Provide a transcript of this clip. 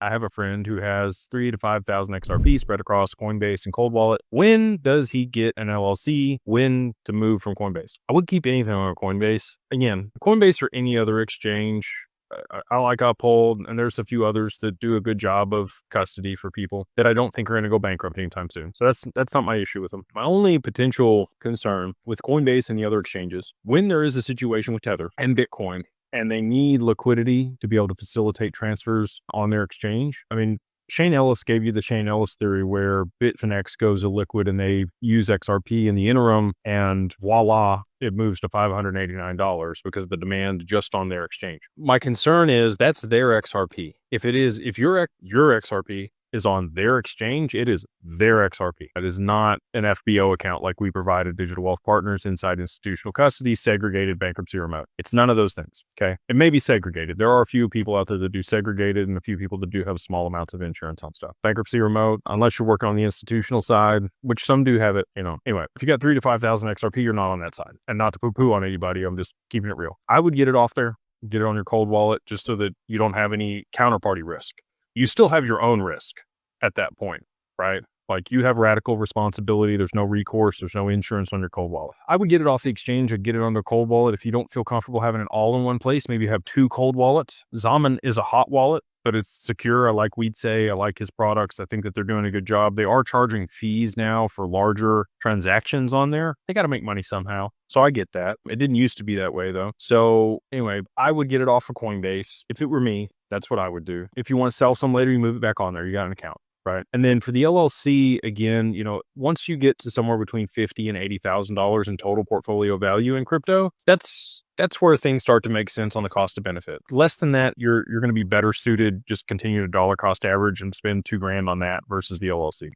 I have a friend who has 3 to 5,000 XRP spread across Coinbase and Cold Wallet. When does he get an LLC? When to move from Coinbase? I would keep anything on Coinbase. Again, Coinbase or any other exchange, I like Uphold, and there's a few others that do a good job of custody for people that I don't think are going to go bankrupt anytime soon. So that's not my issue with them. My only potential concern with Coinbase and the other exchanges, when there is a situation with Tether and Bitcoin, and they need liquidity to be able to facilitate transfers on their exchange. I mean, Shane Ellis gave you the Shane Ellis theory where Bitfinex goes illiquid and they use XRP in the interim, and voila, it moves to $589 because of the demand just on their exchange. My concern is that's their XRP. If your XRP is on their exchange, it is their XRP. It is not an FBO account like we provide at Digital Wealth Partners inside institutional custody, segregated, bankruptcy remote. It's none of those things, okay? It may be segregated. There are a few people out there that do segregated and a few people that do have small amounts of insurance on stuff. Bankruptcy remote, unless you're working on the institutional side, which some do have it, Anyway, if you got 3 to 5,000 XRP, you're not on that side. And not to poo-poo on anybody, I'm just keeping it real. I would get it off there, get it on your cold wallet, just so that you don't have any counterparty risk. You still have your own risk at that point, right? Like you have radical responsibility. There's no recourse. There's no insurance on your cold wallet. I would get it off the exchange. I'd get it on their cold wallet. If you don't feel comfortable having it all in one place, maybe you have 2 cold wallets. Zaman is a hot wallet, but it's secure. I like Weedsay. I like his products. I think that they're doing a good job. They are charging fees now for larger transactions on there. They got to make money somehow. So I get that. It didn't used to be that way though. So anyway, I would get it off of Coinbase. If it were me, that's what I would do. If you want to sell some later, you move it back on there. You got an account. Right. And then for the LLC, again, once you get to somewhere between $50,000 and $80,000 in total portfolio value in crypto, that's where things start to make sense on the cost to benefit. Less than that, you're going to be better suited, just continue to dollar cost average and spend $2,000 on that versus the LLC.